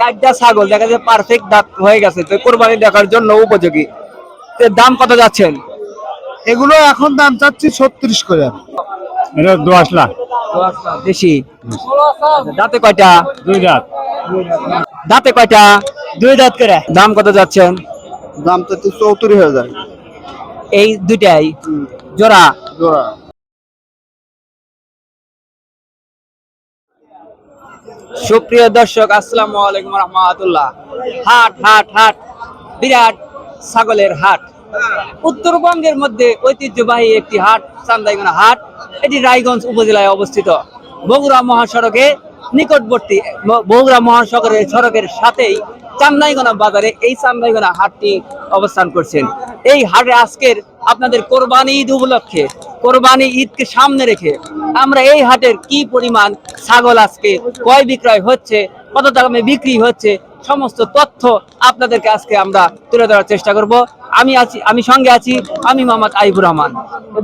চারটা ছাগল দেখা যায় পারফেক্ট দাঁত হয়ে গেছে, তো কোরবানি দেখার জন্য উপযোগী। তো দাম কত যাচ্ছেন? এগুলো এখন দাম চাচ্ছি 36 করে। এটা 10 লাখ। দেশি। দাঁতে কয়টা? দুই দাঁত। দাঁতে কয়টা? দুই দাঁত করে। দাম কত যাচ্ছেন? দাম চাচ্ছি 74,000 এই দুইটাই জোড়া? জোড়া। সুপ্রিয় দর্শক, আসসালামু আলাইকুম রাহমাতুল্লাহ। হাট হাট হাট, বিরাট ছাগলের হাট। উত্তরবঙ্গের মধ্যে ঐতিহ্যবাহী একটি হাট, চান্দাইগোনা হাট। এটি রায়গঞ্জ উপজেলায় অবস্থিত, বগুড়া মহাসড়কে নিকটবর্তী। বগুড়া মহাসড়কের সড়কের সাথেই চান্দাইগোনা বাজারে এই চান্দাইগোনা হাটটি অবস্থান করছেন। এই হাটে আজকের আপনাদের কোরবানি ঈদ উপলক্ষে, কোরবানি ঈদকে সামনে রেখে আমরা এই হাটের কি পরিমাণ ছাগল আজকে ক্রয় বিক্রয় হচ্ছে, কত দামে বিক্রি হচ্ছে, সমস্ত তথ্য আপনাদেরকে আজকে আমরা তুলে ধরার চেষ্টা করব। আমি সঙ্গে আছি, আমি মোহাম্মদ আইবুর রহমান।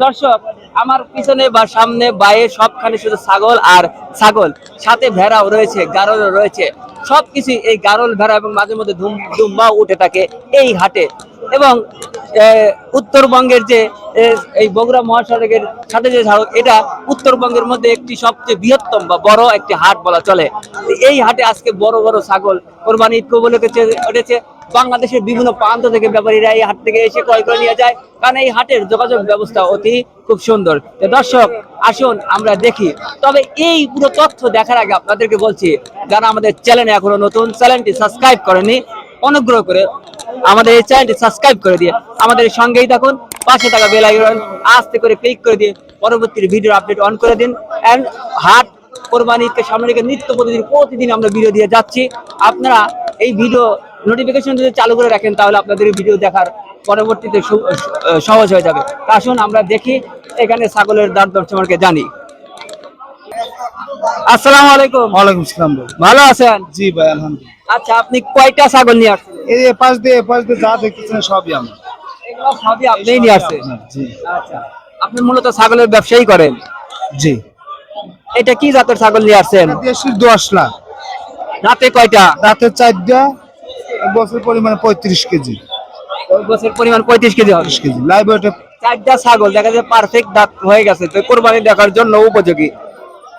দর্শক, আমার পিছনে বা সামনে বায়ে সবখানে শুধু ছাগল আর ছাগল, সাথে ভেড়াও রয়েছে, গারলও রয়েছে। সবকিছু এই গারল ভেড়া এবং মাঝে মধ্যে দুম্বাও উঠে থাকে এই হাটে। এবং উত্তরবঙ্গের যে এই বগুড়া মহাসড়কের সাথে যে সড়ক, এটা উত্তরবঙ্গের মধ্যে একটি সবচেয়ে বৃহত্তম বা বড় একটি হাট বলা চলে। এই হাটে আজকে বড় বড় ছাগল কোরবানি ঈদ উপলক্ষে উঠেছে। বাংলাদেশের বিভিন্ন প্রান্ত থেকে ব্যাপারীরা এই হাট থেকে এসে ক্রয় করে নিয়ে যায়, কারণ এই হাটের যোগাযোগ ব্যবস্থা অতি খুব সুন্দর। তো দর্শক, আসুন আমরা দেখি। তবে এই পুরো তথ্য দেখার আগে আপনাদেরকে বলছি, যারা আমাদের চ্যানেলে এখনো নতুন, চ্যানেলটি সাবস্ক্রাইব করেনি, অনুগ্রহ করে আমাদের এই চ্যানেলটি সাবস্ক্রাইব করে দিয়ে আমাদের সঙ্গেই থাকুন। পাশে থাকা বেল আইকন আস্তে করে ক্লিক করে দিয়ে পরবর্তী ভিডিও আপডেট অন করে দিন। এন্ড হাট কোরবানি ঈদকে সামনে রেখে নিত্য প্রতিদিন আমরা ভিডিও দিয়ে যাচ্ছি। আপনারা এই ভিডিও নোটিফিকেশন যদি চালু করে রাখেন, তাহলে আপনাদের ভিডিও দেখার পরবর্তীতে সহজ হয়ে যাবে। আসুন আমরা দেখি এখানে ছাগলের দাম দর সম্পর্কে জানি। আসসালামু আলাইকুম। ওয়ালাইকুম আসসালাম ভাই। ভালো আছেন? জি ভাই, আলহামদুলিল্লাহ। আচ্ছা, আপনি কয়টা ছাগল নিয়ে আসছেন? এই পাশ দিয়ে যা দেখতেছেন সবই আমার। এগুলো সবই আপনিই নিয়ে আসছেন? জি। আচ্ছা, আপনি মূলত ছাগলের ব্যবসায়ী করেন? জি। এটা কি জাতের ছাগল নিয়ে আসছেন? দেশি 10 লাখ। দাঁতে কয়টা? দাঁতের 4টা। বছর পরিমাণ 35 কেজি। ওই বছর পরিমাণ 35 কেজি হবে। 35 কেজি লাইভ ওয়েটে। চারটা ছাগল দেখা যায় পারফেক্ট দাঁত হয়ে গেছে, তো কোরবানি দেখার জন্য উপযোগী।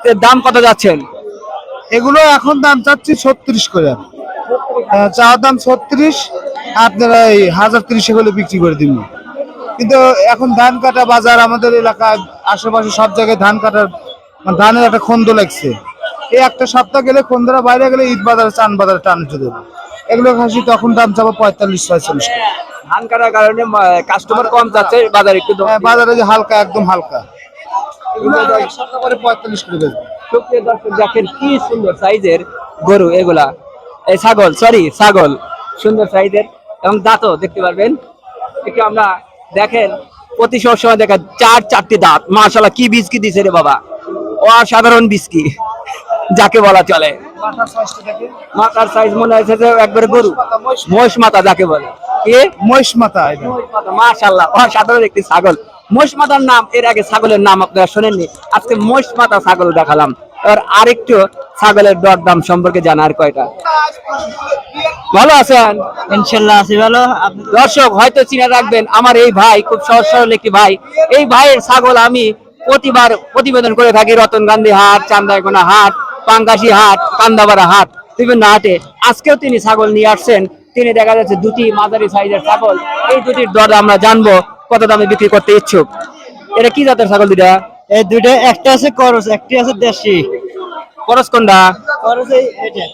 তো দাম কত যাচ্ছেন? এগুলো এখন দাম চাচ্ছি 36 করে। চাওয়ার দাম 36, আপনারা এই 1030 হলে বিক্রি করে দিন। কিন্তু এখন ধান কাটা বাজার, আমাদের এলাকায় আশেপাশে সব জায়গায় ধান কাটার ধানের একটা খন্দ লাগছে। এই একটা সপ্তাহ গেলে খন্দরা বাইরে গেলে ঈদ বাজার, চান বাজার টান উঠে দেবে। এগুলো খাসি তখন দাম চাবো 45-46 করে। ধান কাটার কারণে কাস্টমার কম যাচ্ছে, বাজার একটু বাজারে যে হালকা, একদম হালকা, এগুলো এক সপ্তাহ পরে 45 করে বেচবে। সুপ্রিয় দর্শক, দেখেন কি সুন্দর সাইজের গরু এগুলা, এই ছাগল সুন্দর সাইজের এবং দাঁতও দেখতে পারবেন। একটু আমরা দেখেন, প্রতি সময় দেখেন চারটি দাঁত, মাশাআল্লাহ কি বিস্কি দিছে রে বাবা, অসাধারণ বিস্কি যাকে বলা চলে। মাথার সাইজ মনে হচ্ছে যে একবারে গরু, মহিষ মাথা যাকে বলে। কি মহিষ মাথা? মাশাআল্লাহ, অসাধারণ একটি ছাগল। মহিষ মাথার নাম, এর আগে ছাগলের নাম আপনারা শোনেননি, আজকে মহিষ মাথা ছাগল দেখালাম। এবার আরেকটু ছাগলের দর দাম সম্পর্কে জানার কয়টা। ভালো আছেন? ইনশাআল্লাহ আছি ভালো। দর্শক হয়তো চিনে রাখবেন, আমার এই ভাই খুব সহজ সরল একটি ভাই। এই ভাইয়ের ছাগল আমি প্রতিবার প্রতিবেদন করে থাকি, রতনগান্ধী হাট, চান্দাইগোনা হাট, পাঙ্গাসি হাট, কান্দাপাড়া হাট, বিভিন্ন হাটে। আজকেও তিনি ছাগল নিয়ে আসছেন। তিনি দেখা যাচ্ছে দুটি মাঝারি সাইজের ছাগল। এই দুটির দর আমরা জানবো কত দামে বিক্রি করতে ইচ্ছুক। এটা কি জাতের ছাগল দুইটা? এই দুটো, একটা আছে করস, একটা আছে দেশি। করস কোনটা? করস এইটা।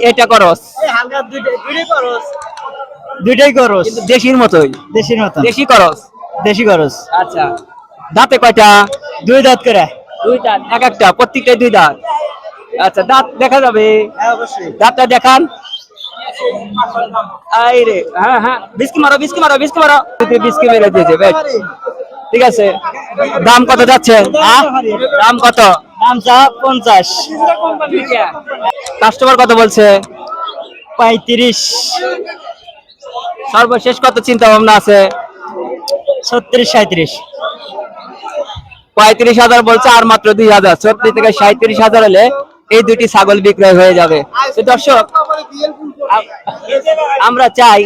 এটা করস? এই হালকা দুইটাই করস। দুইটাই করস, কিন্তু দেশির মতোই। দেশির মত। দেশি করস? দেশি করস। আচ্ছা, দাঁতে কয়টা? দুই দাঁত করে। দুই দাঁত, এক একটা, প্রত্যেকটাই দুই দাঁত। আচ্ছা, দাঁত দেখা যাবে? হ্যাঁ অবশ্যই। দাঁতটা দেখান। এই রে, হ্যাঁ হ্যাঁ, বিস্কি মারো বিস্কি মেরে দিয়েছে, বেশ ঠিক আছে। দাম কত যাচ্ছে? দাম কত? দাম চা 50। কাস্টমার কত বলছে? 35। সর্বশেষ কত চিন্তা ভাবনা আছে? 36-37। 35,000 বলছে, আর মাত্র 2,000। 36 থেকে 37,000 হলে এই দুটি ছাগল বিক্রয় হয়ে যাবে। তো দর্শক, আমরা চাই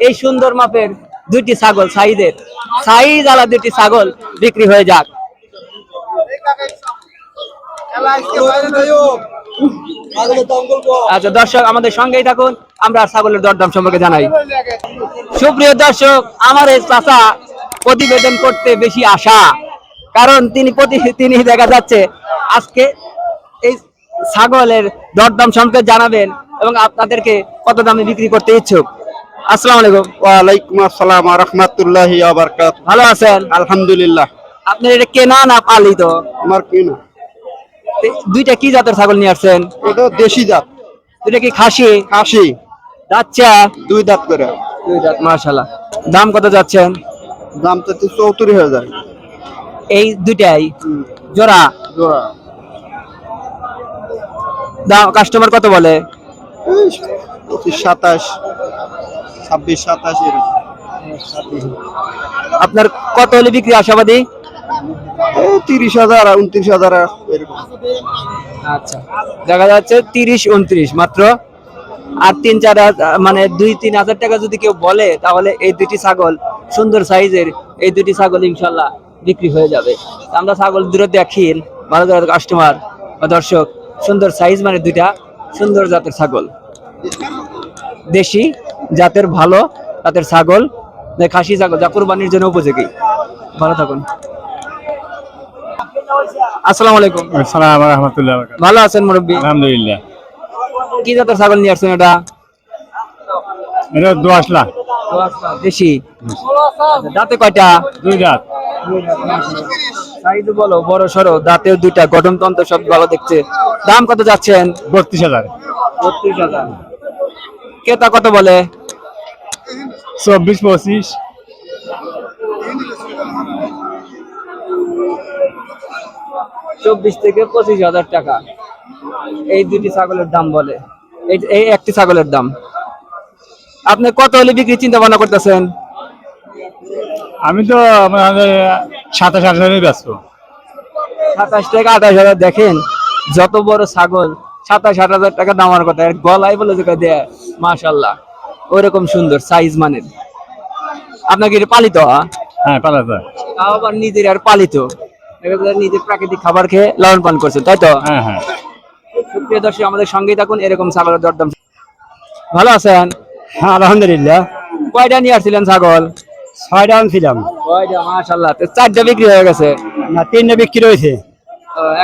এই সুন্দর মাপের দুটি ছাগল, সাইজ আলা দুটি ছাগল বিক্রি হয়ে যাক। আচ্ছা দর্শক, আমাদের সঙ্গেই থাকুন, আমরা ছাগলের দরদাম সম্পর্কে জানাই। সুপ্রিয় দর্শক, আমার এই চাচা প্রতিবেদন করতে বেশি আশা, কারণ তিনি দেখা যাচ্ছে আজকে এই ছাগলের দরদাম সম্পর্কে জানাবেন এবং আপনাদেরকে কত দামে বিক্রি করতে ইচ্ছুক। আসসালামু আলাইকুম। ওয়ালাইকুম আসসালাম ওয়া রাহমাতুল্লাহি ওয়া বারাকাতুহু। ভালো আছেন? আলহামদুলিল্লাহ। আপনি এটা কেনা না পালিত? আমার কি না, দুইটা কি জাতের ছাগল নিয়ে আসছেন? এটা দেশি জাত, দুইটা কি খাসি? খাসি, বাচ্চা? দুই দাঁত করে। দুই দাঁত, মাশাআল্লাহ। দাম কত যাচ্ছেন? দাম তো 74,000 এই দুইটাই জোড়া? জোড়া। দাম কাস্টমার কত বলে? 25, 27, 26, 27 এরকম। আপনার কত হলে বিক্রি আশাবাদী? 30,000, 29,000 এরকম। আচ্ছা, দেখা যাচ্ছে 30-29 মাত্র। আর 3-4 মানে 2-3 হাজার টাকা যদি কেউ বলে, তাহলে এই দুটি ছাগল সুন্দর সাইজের, এই দুটি ছাগল ইনশাল্লাহ বিক্রি হয়ে যাবে। আমরা ছাগল দূরে দেখি, ভালো কাস্টমার বা দর্শক, সুন্দর সাইজ মানে দুইটা সুন্দর জাতের ছাগল, দেশি জাতের ভালো জাতের ছাগল, খাসি ছাগল যা কুরবানির জন্য উপযোগী। ভালো থাকুন। আসসালামু আলাইকুম। আসসালামু আলাইকুম ওয়া রাহমাতুল্লাহি ওয়া বারাকাতুহু। ভালো আছেন মুরব্বী? আলহামদুলিল্লাহ। কি জাতের ছাগল নিয়ে আসছেন এটা? এটা দোয়াশলা, দেশি। দাঁতে কয়টা? দুই দাঁত। সাইজ বলো, বড় সরো, দাঁতেও দুইটা, গঠনতন্ত্র সব ভালো দেখছে। দাম কত যাচ্ছেন? 32,000। 32,000। ক্রেতা কত বলে? 24-25। 24 থেকে 25,000 টাকা এই দুটি ছাগলের দাম বলে, এই একটি ছাগলের দাম। আপনি কত হলে বিক্রি চিন্তা ভাবনা করতেছেন? আমি তো 27-28 ব্যস্ত। 27 থেকে 28,000। দেখেন, যত বড় ছাগল 27-28,000 টাকা দাম হওয়ার কথা, এর গলায় বলে যে দেয়, মাশাআল্লাহ, ওইরকম সুন্দর সাইজ মানের। আপনাকে এটা পালিত? হ্যাঁ, পালাতে। তাও আবার নিজের আর পালিত, নিজের প্রাকৃতিক খাবার খেয়ে লালন পালন করছেন, তাই তো? হ্যাঁ হ্যাঁ। সুপ্রিয় দর্শক, আমাদের সঙ্গেই থাকুন, এরকম ছাগলের দরদাম। ভালো আছেন? হ্যাঁ আলহামদুলিল্লাহ। কয়টা নিয়ে আসছিলেন ছাগল? 6টা আনছিলাম। কয়টা? মাশাআল্লাহ, তো 4টা বিক্রি হয়ে গেছে। না, 3টা বিক্রি হয়েছে।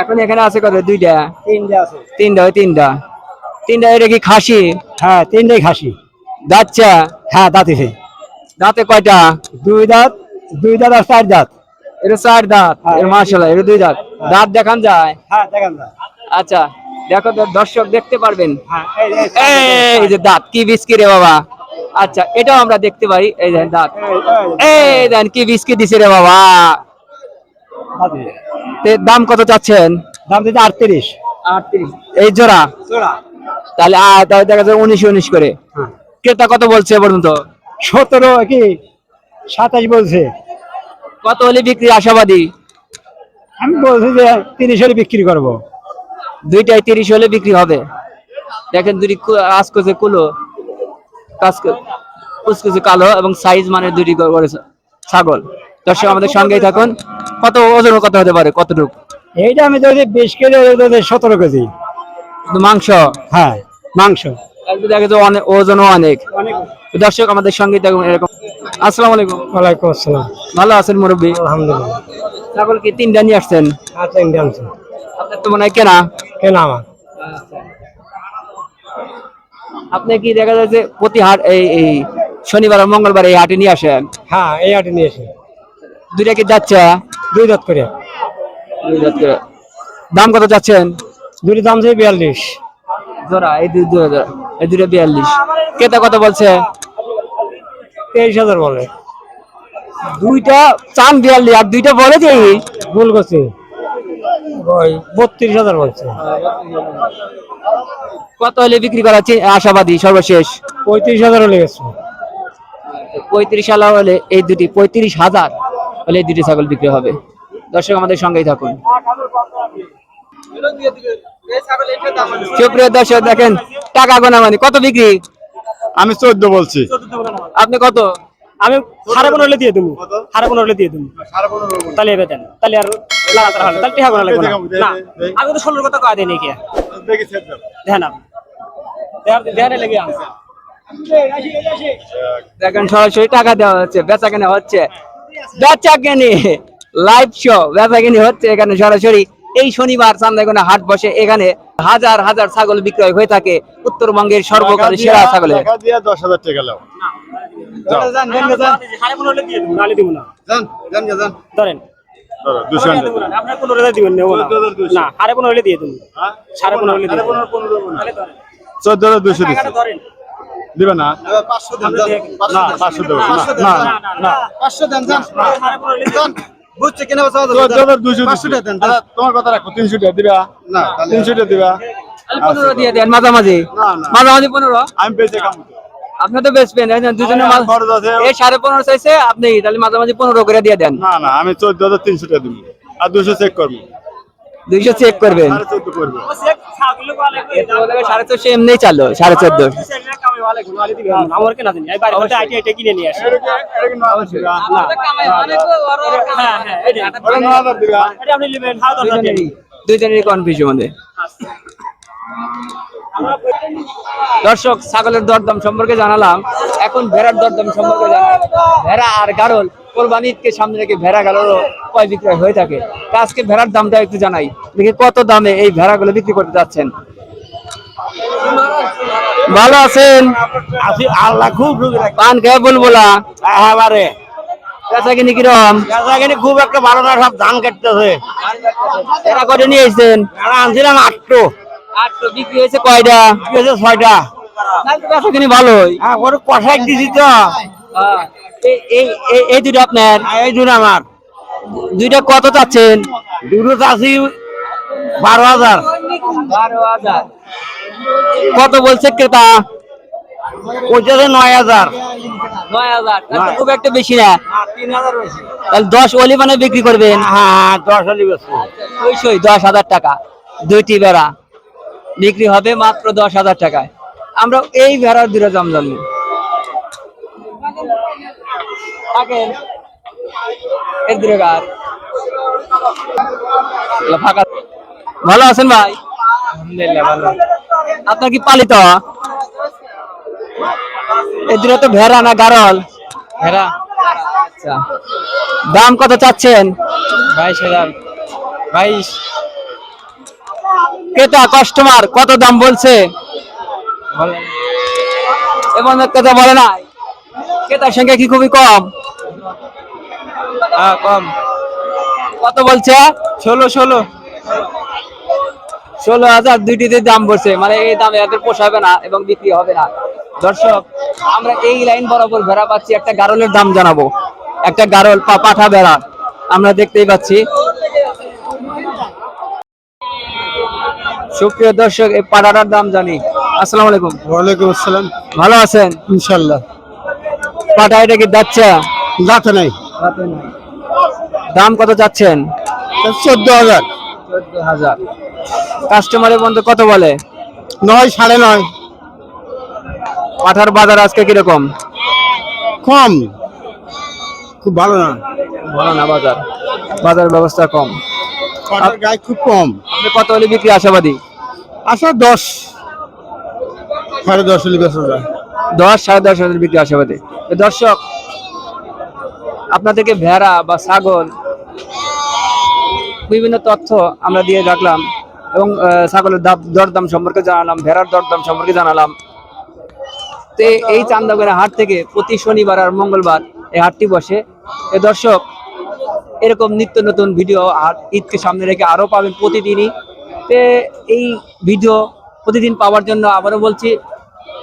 এখন এখানে আছে কত? 2টা? 3টা আছে। 3টা? ওই 3টা। এটা কি খাসি? হ্যাঁ, 3টাই খাসি। দাচ্চা? হ্যাঁ, দাঁতিছে। দাঁতে কয়টা? 2 দাঁত, 2 দাঁত আর 4 দাঁত। এটা 4 দাঁত। হ্যাঁ, এর মাশাআল্লাহ, এটা 2 দাঁত। দাঁত দেখান যায়? হ্যাঁ, দেখেন না। আচ্ছা, দেখো তো, দর্শক দেখতে পারবেন। হ্যাঁ, এই যে দাঁত, কি বিস্কি রে বাবা। আচ্ছা, এটাও আমরা দেখতে পাই, এই দেখেন দাঁত। এই দেখেন কি বিস্কি দিছে রে বাবা। দাম কত চাচ্ছেন? দাম দিতে 38। 38 এই জোড়া? তাহলে তাহলে দেখা যায় 19 করে। ক্রেতা কত বলছে পর্যন্ত? 17 কি 27 বলছে। কত হলে বিক্রি আশাবাদী? আমি বলছি যে 30 হলে বিক্রি করব। দুইটাই 30 হলে বিক্রি হবে। দেখেন, দুটি আজকে কুলো, কুচকুচে কালো এবং সাইজ মানে দুটি ছাগল। দর্শক, আমাদের সঙ্গেই থাকুন। কত ওজন কত হতে পারে, কতটুকু? এইটা আমি যদি 20 কেজি, 17 কেজি মাংস? হ্যাঁ, মাংস। দেখে তো অনেক, ওজনও অনেক। দর্শক, আমাদের সঙ্গে থাকুন এরকম। আসসালামু আলাইকুম। ওয়ালাইকুম আসসালাম। ভালো আছেন মুরব্বী? আলহামদুলিল্লাহ। ছাগল কি 3টা নিয়ে আসছেন? আচ্ছা, ইন্ডিয়ান আছে। আপনার তো মনে হয় কেনা? কেন আমার? আপনি কি দেখা যাচ্ছে প্রতি হাট, এই শনিবার আর মঙ্গলবার এই হাটে নিয়ে আসেন? হ্যাঁ, এই হাটে নিয়েছি। দুইটা কি যাচ্ছে? 2 দাঁত করে। 2 দাঁত করে। দাম কত যাচ্ছেন? দুটি দাম চাই 42 জোড়া? এই দুইটা 42। ক্রেতা কত বলছে? 23,000 বলে। দুইটা চান 42 আর দুইটা বলে যে ভুল করছি, ওই 32,000 বলছে। কত হলে বিক্রি করা আশাবাদী সর্বশেষ? 35,000 হলে গেছে। 35,000 হলে এই দুটি, 35,000 হলে এই দুটি ছাগল বিক্রি হবে। দর্শক, আমাদের সঙ্গেই থাকুন। সুপ্রিয় দর্শক দেখেন টাকা গোনা মানে কত বিক্রি? আমি 14 বলছি। আপনি কত? আমি 15.5 হলে দিয়ে দেবো, 15.5 হলে দিয়ে দেবো, তাহলে এবার দেন, তাহলে আর লাগাতার হলে তাহলে টিহা গোনা লাগবে না। না, আমি তো 16 কথা কয়া দিই নাকি দেখেন আপনি দেখেন লেগে আছে। দেখেন সরাসরি টাকা দেওয়া হচ্ছে, বেচা কেনা হচ্ছে, বেচা কেনি লাইভ শো, বেচা কেনি হচ্ছে এখানে সরাসরি। এই শনিবার চান্দাইগোনা হাট বসে, এখানে হাজার হাজার ছাগল বিক্রয় হয়ে থাকে, উত্তরবঙ্গের সর্বকালের সেরা ছাগলের। টাকা দিয়ে 10,000 টাকা লাও। যান 15.5 হলে দিয়ে দেবো, নালে দিব না। ধরেন ধরো 200 টাকা। আপনার 15,000 দিবেন নেবো না। না 15.5 হলে দিয়ে দেবো, 15.5 হলে দিয়ে দেবো। 14,200 দিছি। টাকাটা ধরেন। দিবা না? 500 দেন যান। না 500 দেব না। না 500 দেন যান। 15.5 যান। বুঝছে কিনা বাবা? 14,200 500 টাকা দেন। আচ্ছা তোমার কথা রাখো, 300 টাকা দিবা? না তাহলে 300 টাকা দিবা? 15 দিয়ে দেন মাঝামাঝি, মাঝামাঝি 15। আমি বেঁচে কাম আপনি তো বেচবেন, দুজনে আমার খরচ আছে। এই 15.5 চাইছে আপনি, তাহলে মাঝামাঝি 15 করে দিয়ে দেন। না না, আমি 14,300 টাকা দিব আর 200 চেক করব। 200 চেক করবেন। 14.5 করব। ছাগলে ভালো করে 1450 এমনি চালো, 1450। আমার কেনা দিন, এই বাড়ি থেকে আইটি এটা কিনে নিয়ে আসি। হ্যাঁ হ্যাঁ, এটা আপনি নেবেন, 1000 টাকা। দুইজনেরই কনফিউশন মধ্যে। দর্শক ছাগলের দরদাম সম্পর্কে জানালাম, এখন ভেড়ার দরদাম সম্পর্কে জানালাম। ভেড়া আর গাড়ল কোরবানি ঈদকে সামনে রেখে ভেড়া গাড়লও ক্রয় বিক্রয় হয়ে থাকে। তা আজকে ভেড়ার দামটা একটু জানাই, দেখি কত দামে এই ভেড়াগুলো বিক্রি করতে যাচ্ছেন। ভালো আছেন? আছি আল্লাহ খুব পান খেয়ে বলবোলা এবারে বেচা কিনি কিরম? এখানে খুব একটা ভালো না, সব ধান কাটতেছে। এরা কয়টা নিয়ে এসেছেন? আনছিলাম 8টো, 8টো বিক্রি হয়েছে কয়টা? 6টা। তাহলে তো বেচা কিনি ভালোই। হ্যাঁ ওর কষাই দিছি তো। এই দুটো আপনার? এই দুটো আমার। দুইটা কত চাচ্ছেন? দুটো চাষি 12,000। 12,000। কত বলছে ক্রেতা? কইতেছে 9,000। 9,000, তাহলে তো খুব একটা বেশি না। 3,000 বেশি। তাহলে 10 ওলি মানে বিক্রি করবেন? হ্যাঁ 10 হলি বেশি। 10,000 টাকা দুইটি ভেড়া বিক্রি হবে মাত্র 10,000 টাকায়। আমরা এই ভেড়ার দুটো দাম জানি। এর দুটো গার ফাঁকা। ভালো আছেন ভাই? আলহামদুলিল্লাহ ভালো। আপনার কি পালিত? এই দুটো তো ভেড়া না গারল? ভেড়া। আচ্ছা, দাম কত চাচ্ছেন? 22,000। 22। ক্রেতা কাস্টমার কত দাম বলছে? এবং ক্রেতা বলে না, ক্রেতার সংখ্যা কি খুবই কম? হ্যাঁ কম। কত বলছে? 16,000 দুইটিতে দাম বলছে, মানে এই দামে এদের পোষাবে না এবং বিক্রি হবে না। দর্শক আমরা এই লাইন বরাবর ভেড়া পাচ্ছি, একটা গারলের দাম জানাবো। একটা গারল পাঠা ভেড়া আমরা দেখতেই পাচ্ছি। সুপ্রিয় দর্শক এই পাঠাটার দাম জানি। আসসালামু আলাইকুম। ওয়ালাইকুম আসসালাম। ভালো আছেন? ইনশাআল্লাহ। পাঠা এটা কি যাচ্ছে? যাতে নাই। দাম কত যাচ্ছেন? 14,000। 14,000। কাস্টমারের বন্ধু কত বলে? 9, 9.5। পাঠার বাজার আজকে কিরকম? কম, খুব ভালো না। ভালো না বাজার, বাজার ব্যবস্থা কম। পাটার গায়ে খুব কম। আপনি কত হলে বিক্রি আশাবাদী? আচ্ছা 10, 10.5 হলে বেচা যায়। 10, 10.5 বিক্রি আশাবাদী। তো দর্শক আপনাদেরকে ভেড়া বা ছাগল বিভিন্ন তথ্য আমরা দিয়ে রাখলাম এবং ছাগলের দরদাম সম্পর্কে জানালাম, ভেড়ার দরদাম সম্পর্কে জানালাম। তো এই চান্দাগড়া হাট থেকে প্রতি শনিবার আর মঙ্গলবার এই হাটটি বসে। এ দর্শক এরকম নিত্য নতুন ভিডিও আর ঈদকে সামনে রেখে আরো পাবেন প্রতিদিনই। তো এই ভিডিও প্রতিদিন পাওয়ার জন্য আবারও বলছি,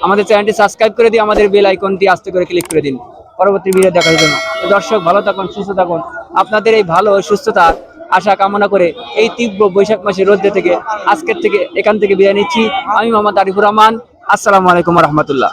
আমাদের চ্যানেলটি সাবস্ক্রাইব করে দিয়ে আমাদের বেল আইকনটি আস্তে করে ক্লিক করে দিন পরবর্তী ভিডিও দেখার জন্য। তো দর্শক ভালো থাকুন, সুস্থ থাকুন। আপনাদের এই ভালো সুস্থতা আশা কামনা করে এই তীব্র বৈশাখ মাসের রোদ্রে থেকে এখান থেকে বিদায় নিচ্ছি। আমি মোহাম্মদ আরিফুর রহমান। আসসালামু আলাইকুম ওয়া রাহমাতুল্লাহ।